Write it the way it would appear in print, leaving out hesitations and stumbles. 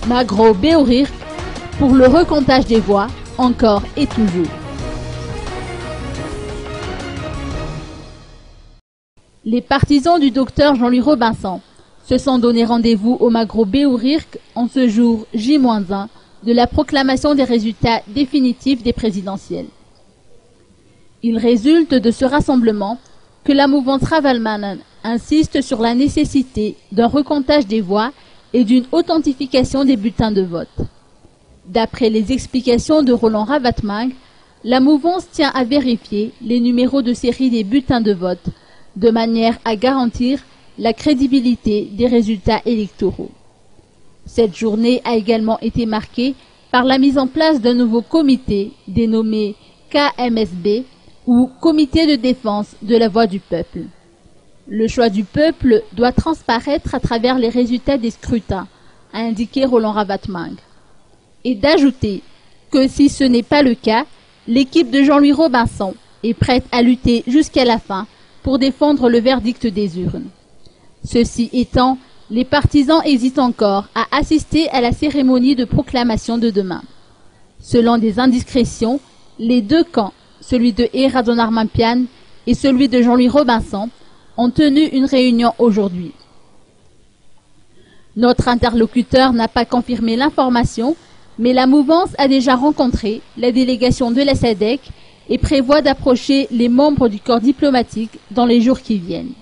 Magro Béourir pour le recomptage des voix, encore et toujours. Les partisans du docteur Jean-Louis Robinson se sont donné rendez-vous au Magro Béourir en ce jour J-1 de la proclamation des résultats définitifs des présidentielles. Il résulte de ce rassemblement que la mouvance Ravalman insiste sur la nécessité d'un recomptage des voix et d'une authentification des bulletins de vote. D'après les explications de Roland Ravatmang, la mouvance tient à vérifier les numéros de série des bulletins de vote de manière à garantir la crédibilité des résultats électoraux. Cette journée a également été marquée par la mise en place d'un nouveau comité dénommé KMSB ou Comité de défense de la voix du peuple. Le choix du peuple doit transparaître à travers les résultats des scrutins, a indiqué Roland Ravatmang. Et d'ajouter que si ce n'est pas le cas, l'équipe de Jean-Louis Robinson est prête à lutter jusqu'à la fin pour défendre le verdict des urnes. Ceci étant, les partisans hésitent encore à assister à la cérémonie de proclamation de demain. Selon des indiscrétions, les deux camps, celui de Radon Armampian et celui de Jean-Louis Robinson, ont tenu une réunion aujourd'hui. Notre interlocuteur n'a pas confirmé l'information, mais la mouvance a déjà rencontré la délégation de la SADC et prévoit d'approcher les membres du corps diplomatique dans les jours qui viennent.